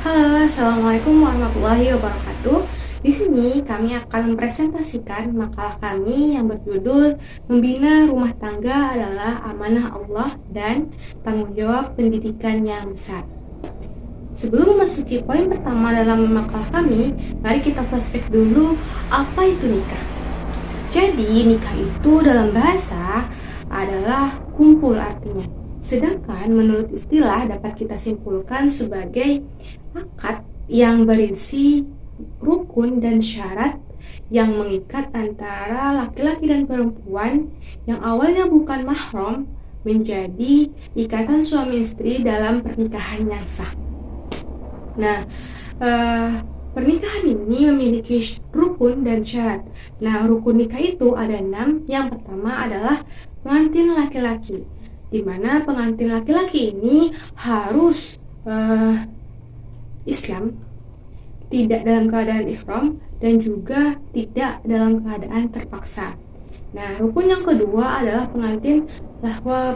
Halo, Assalamualaikum warahmatullahi wabarakatuh. Di sini kami akan mempresentasikan makalah kami yang berjudul Membina Rumah Tangga adalah Amanah Allah dan Tanggung Jawab Pendidikan yang Besar. Sebelum memasuki poin pertama dalam makalah kami, mari kita flashback dulu apa itu nikah. Jadi, nikah itu dalam bahasa adalah kumpul artinya. Sedangkan menurut istilah dapat kita simpulkan sebagai akad yang berisi rukun dan syarat yang mengikat antara laki-laki dan perempuan yang awalnya bukan mahram menjadi ikatan suami istri dalam pernikahan yang sah. Nah, pernikahan ini memiliki rukun dan syarat. Nah, rukun nikah itu ada 6. Yang pertama adalah pengantin laki-laki, di mana pengantin laki-laki ini harus Islam, tidak dalam keadaan ihram, dan juga tidak dalam keadaan terpaksa. Nah, rukun yang kedua adalah pengantin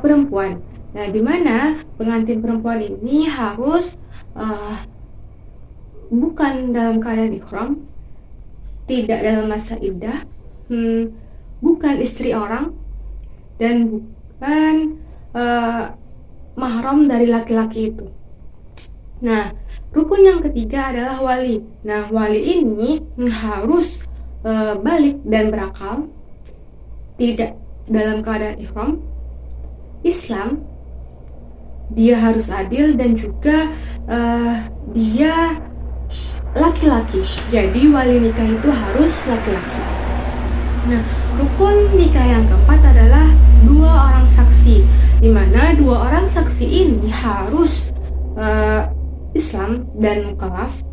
perempuan. Nah, di mana pengantin perempuan ini harus bukan dalam keadaan ihram, tidak dalam masa iddah, bukan istri orang, dan bukan mahram dari laki-laki itu. Nah, rukun yang ketiga adalah wali. Nah, wali ini harus balik dan berakal, tidak dalam keadaan ihram, Islam, dia harus adil, dan juga dia laki-laki. Jadi wali nikah itu harus laki-laki. Nah, rukun nikah yang keempat adalah 2 orang saksi, di mana 2 orang saksi ini harus Islam dan mukallaf.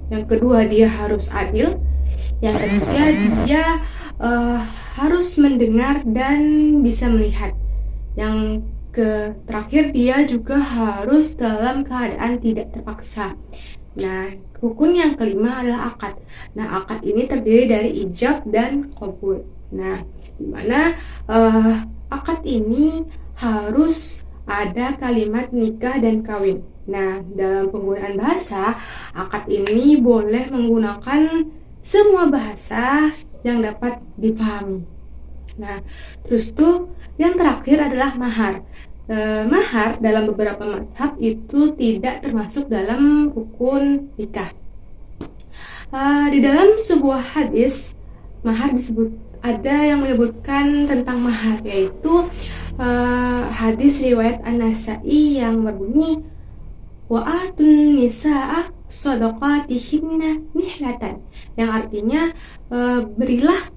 Yang kedua, dia harus adil. Yang ketiga, dia harus mendengar dan bisa melihat. Yang terakhir, dia juga harus dalam keadaan tidak terpaksa. Nah, rukun yang kelima adalah akad. Nah, akad ini terdiri dari ijab dan qabul. Nah, dimana akad ini harus ada kalimat nikah dan kawin. Nah, dalam penggunaan bahasa, akad ini boleh menggunakan semua bahasa yang dapat dipahami. Nah, terus tuh yang terakhir adalah mahar. Mahar dalam beberapa mazhab itu tidak termasuk dalam rukun nikah. Di dalam sebuah hadis, mahar ada yang menyebutkan tentang mahar, yaitu hadis riwayat An-Nasa'i yang berbunyi wa atun nisaa shadaqatihinna nihlatan, yang artinya berilah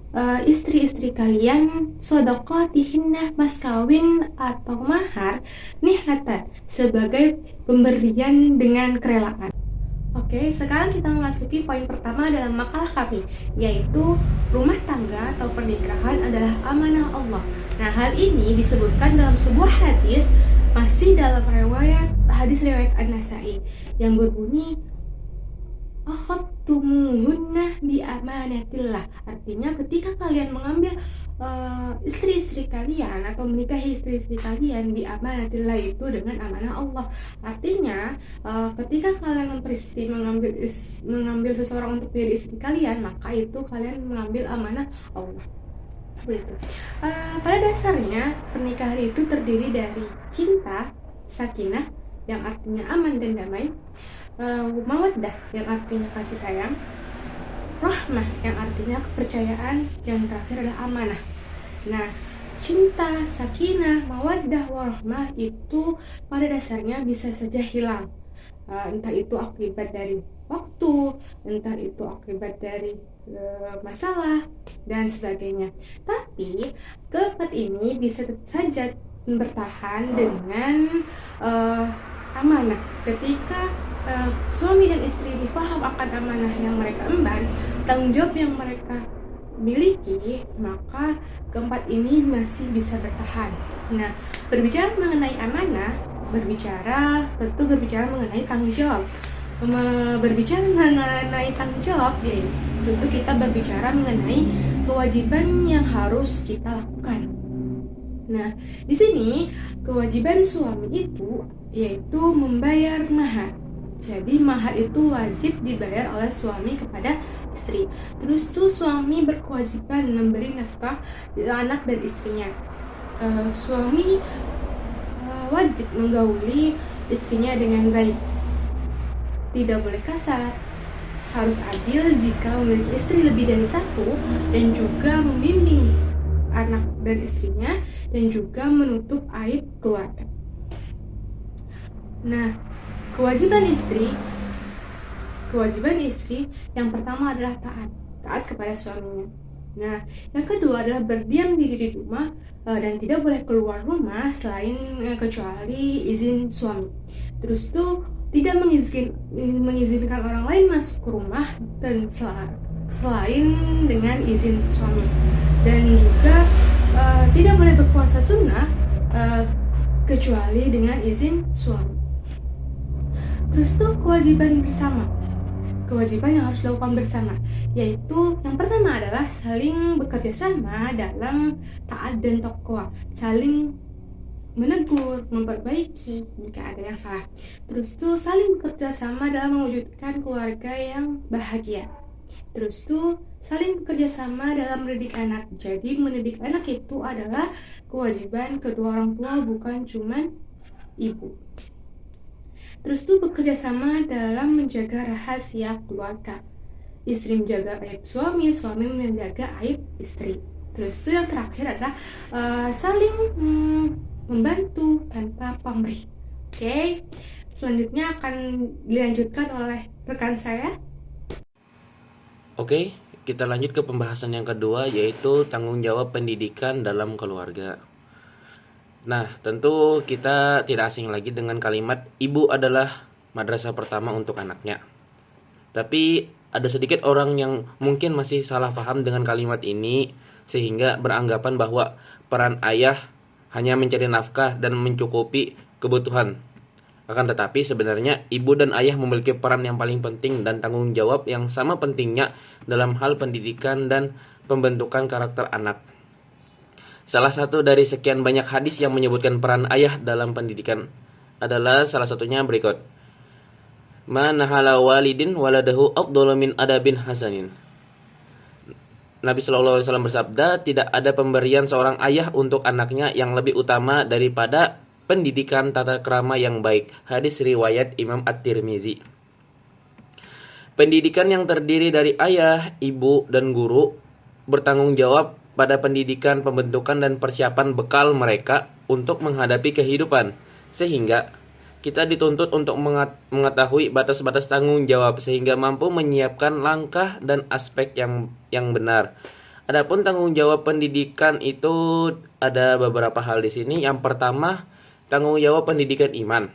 istri-istri kalian shadaqatihinna, mas kawin atau mahar, nihlatan, sebagai pemberian dengan kerelaan. Oke, sekarang kita memasuki poin pertama dalam makalah kami, yaitu rumah tangga atau pernikahan adalah amanah Allah. Nah, hal ini disebutkan dalam sebuah hadis, masih dalam hadis riwayat An-Nasa'i, yang berbunyi akhadtumuhunna bi amanatillah. Artinya ketika kalian mengambil istri-istri kalian atau menikahi istri-istri kalian bi amanatillah, itu dengan amanah Allah. Artinya ketika kalian mengambil seseorang untuk menjadi istri kalian, maka itu kalian mengambil amanah Allah. Begitu. Pada dasarnya pernikahan itu terdiri dari cinta, sakinah yang artinya aman dan damai, mawaddah yang artinya kasih sayang, rahmah yang artinya kepercayaan, yang terakhir adalah amanah. Nah, cinta, sakinah, mawaddah, warahmah itu pada dasarnya bisa saja hilang, entah itu akibat dari waktu, entah itu akibat dari masalah dan sebagainya. Tapi keempat ini bisa saja bertahan dengan amanah. Ketika suami dan istri ini paham akan amanah yang mereka emban, tanggung jawab yang mereka miliki, maka keempat ini masih bisa bertahan. Nah, berbicara mengenai amanah, tentu berbicara mengenai tanggung jawab. Berbicara mengenai tanggung jawab, yaitu tentu kita berbicara mengenai kewajiban yang harus kita lakukan. Nah, di sini kewajiban suami itu yaitu membayar mahar. Jadi mahar itu wajib dibayar oleh suami kepada istri. Terus tuh suami berkewajiban memberi nafkah anak dan istrinya. Suami wajib menggauli istrinya dengan baik. Tidak boleh kasar. Harus adil jika memiliki istri lebih dari satu, dan juga membimbing anak dan istrinya, dan juga menutup aib keluarga. Nah, kewajiban istri yang pertama adalah taat kepada suaminya. Nah, yang kedua adalah berdiam diri di rumah dan tidak boleh keluar rumah selain kecuali izin suami. Terus tuh tidak mengizinkan orang lain masuk ke rumah dan selain dengan izin suami. Dan juga tidak boleh berpuasa sunnah kecuali dengan izin suami. Terus tuh kewajiban yang harus dilakukan bersama, yaitu yang pertama adalah saling bekerja sama dalam taat dan taqwa, saling menegur, memperbaiki jika ada yang salah. Terus tuh saling bekerja sama dalam mewujudkan keluarga yang bahagia. Terus tuh saling bekerja sama dalam mendidik anak. Jadi mendidik anak itu adalah kewajiban kedua orang tua, bukan cuman ibu. Terus tuh bekerja sama dalam menjaga rahasia keluarga. Istri menjaga aib suami menjaga aib istri. Terus tuh yang terakhir adalah saling membantu tanpa pamrih. Oke, selanjutnya akan dilanjutkan oleh rekan saya. Oke, kita lanjut ke pembahasan yang kedua, yaitu tanggung jawab pendidikan dalam keluarga. Nah, tentu kita tidak asing lagi dengan kalimat ibu adalah madrasah pertama untuk anaknya. Tapi ada sedikit orang yang mungkin masih salah paham dengan kalimat ini, sehingga beranggapan bahwa peran ayah hanya mencari nafkah dan mencukupi kebutuhan. Akan tetapi sebenarnya ibu dan ayah memiliki peran yang paling penting dan tanggung jawab yang sama pentingnya dalam hal pendidikan dan pembentukan karakter anak. Salah satu dari sekian banyak hadis yang menyebutkan peran ayah dalam pendidikan adalah salah satunya berikut. Ma nahala walidin waladahu afdalu min adabin hasanin. Nabi SAW bersabda, tidak ada pemberian seorang ayah untuk anaknya yang lebih utama daripada pendidikan tata krama yang baik. Hadis riwayat Imam At-Tirmizi. Pendidikan yang terdiri dari ayah, ibu, dan guru bertanggung jawab pada pendidikan, pembentukan, dan persiapan bekal mereka untuk menghadapi kehidupan. Sehingga kita dituntut untuk mengetahui batas-batas tanggung jawab sehingga mampu menyiapkan langkah dan aspek yang benar. Adapun tanggung jawab pendidikan itu ada beberapa hal di sini. Yang pertama, tanggung jawab pendidikan iman.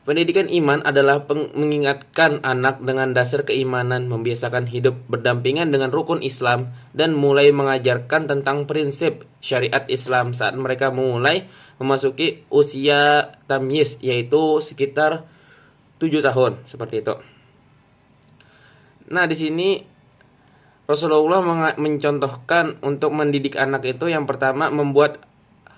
Pendidikan iman adalah mengingatkan anak dengan dasar keimanan, membiasakan hidup berdampingan dengan rukun Islam, dan mulai mengajarkan tentang prinsip syariat Islam saat mereka mulai memasuki usia tamyiz, yaitu sekitar 7 tahun, seperti itu. Nah, di sini Rasulullah mencontohkan untuk mendidik anak itu yang pertama membuat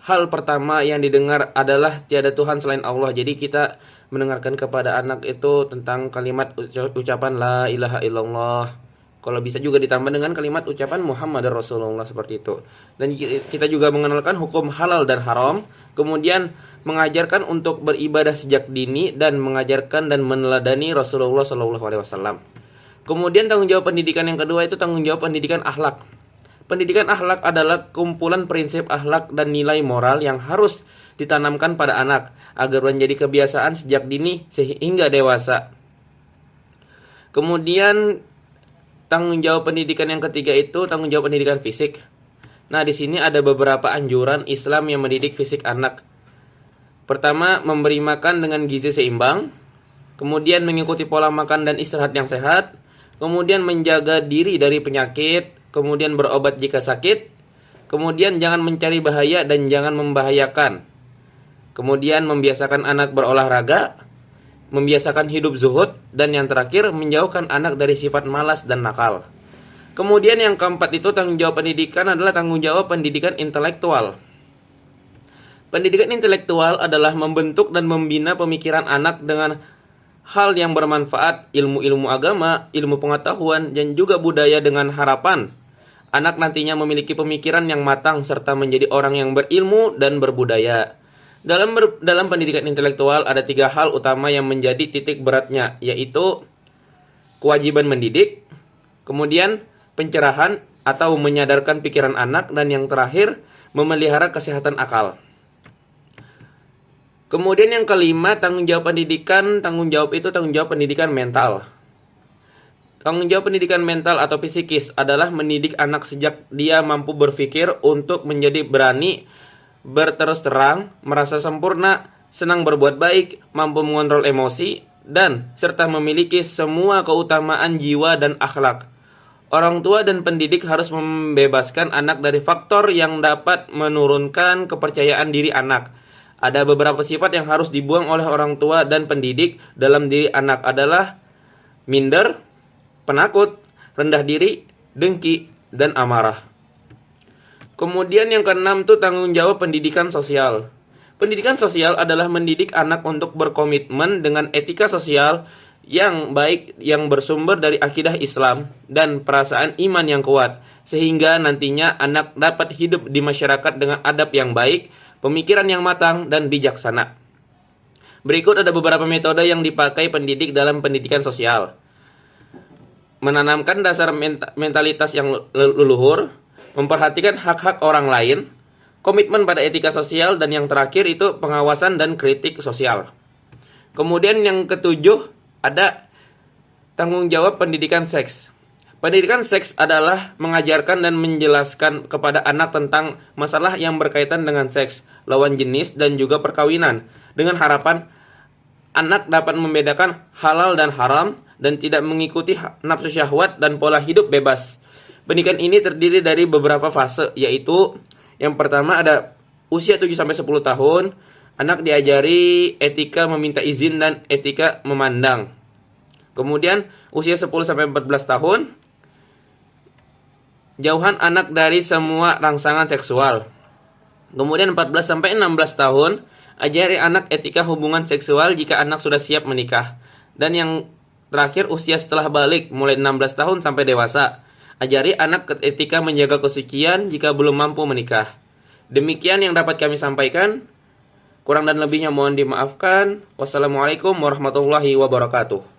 hal pertama yang didengar adalah tiada Tuhan selain Allah. Jadi kita mendengarkan kepada anak itu tentang kalimat ucapan la ilaha illallah. Kalau bisa juga ditambah dengan kalimat ucapan Muhammad Rasulullah, seperti itu. Dan kita juga mengenalkan hukum halal dan haram. Kemudian mengajarkan untuk beribadah sejak dini dan mengajarkan dan meneladani Rasulullah SAW. Kemudian tanggung jawab pendidikan yang kedua itu tanggung jawab pendidikan akhlak. Pendidikan akhlak adalah kumpulan prinsip akhlak dan nilai moral yang harus ditanamkan pada anak agar menjadi kebiasaan sejak dini sehingga dewasa. Kemudian tanggung jawab pendidikan yang ketiga itu tanggung jawab pendidikan fisik. Nah, di sini ada beberapa anjuran Islam yang mendidik fisik anak. Pertama, memberi makan dengan gizi seimbang. Kemudian mengikuti pola makan dan istirahat yang sehat. Kemudian menjaga diri dari penyakit. Kemudian berobat jika sakit. Kemudian jangan mencari bahaya dan jangan membahayakan. Kemudian membiasakan anak berolahraga, membiasakan hidup zuhud, dan yang terakhir menjauhkan anak dari sifat malas dan nakal. Kemudian yang keempat itu tanggung jawab pendidikan adalah tanggung jawab pendidikan intelektual. Pendidikan intelektual adalah membentuk dan membina pemikiran anak dengan hal yang bermanfaat, ilmu-ilmu agama, ilmu pengetahuan, dan juga budaya dengan harapan anak nantinya memiliki pemikiran yang matang serta menjadi orang yang berilmu dan berbudaya. Dalam pendidikan intelektual ada 3 hal utama yang menjadi titik beratnya, yaitu kewajiban mendidik, kemudian pencerahan atau menyadarkan pikiran anak, dan yang terakhir memelihara kesehatan akal. Kemudian yang kelima, tanggung jawab pendidikan. Tanggung jawab pendidikan mental. Tanggung jawab pendidikan mental atau psikis adalah mendidik anak sejak dia mampu berpikir untuk menjadi berani, berterus terang, merasa sempurna, senang berbuat baik, mampu mengontrol emosi, dan serta memiliki semua keutamaan jiwa dan akhlak. Orang tua dan pendidik harus membebaskan anak dari faktor yang dapat menurunkan kepercayaan diri anak. Ada beberapa sifat yang harus dibuang oleh orang tua dan pendidik dalam diri anak adalah minder, penakut, rendah diri, dengki, dan amarah. Kemudian yang keenam tuh tanggung jawab pendidikan sosial. Pendidikan sosial adalah mendidik anak untuk berkomitmen dengan etika sosial yang baik yang bersumber dari akidah Islam dan perasaan iman yang kuat, sehingga nantinya anak dapat hidup di masyarakat dengan adab yang baik, pemikiran yang matang, dan bijaksana. Berikut ada beberapa metode yang dipakai pendidik dalam pendidikan sosial. Menanamkan dasar mentalitas yang leluhur, memperhatikan hak-hak orang lain, komitmen pada etika sosial, dan yang terakhir itu pengawasan dan kritik sosial. Kemudian yang ketujuh ada tanggung jawab pendidikan seks. Pendidikan seks adalah mengajarkan dan menjelaskan kepada anak tentang masalah yang berkaitan dengan seks, lawan jenis, dan juga perkawinan, dengan harapan anak dapat membedakan halal dan haram dan tidak mengikuti nafsu syahwat dan pola hidup bebas. Pendidikan ini terdiri dari beberapa fase, yaitu yang pertama ada usia 7-10 tahun, anak diajari etika meminta izin dan etika memandang. Kemudian usia 10-14 tahun, jauhan anak dari semua rangsangan seksual. Kemudian 14-16 tahun, ajari anak etika hubungan seksual jika anak sudah siap menikah. Dan yang terakhir usia setelah balik, mulai 16 tahun sampai dewasa. Ajari anak etika menjaga kesucian jika belum mampu menikah. Demikian yang dapat kami sampaikan. Kurang dan lebihnya mohon dimaafkan. Wassalamualaikum warahmatullahi wabarakatuh.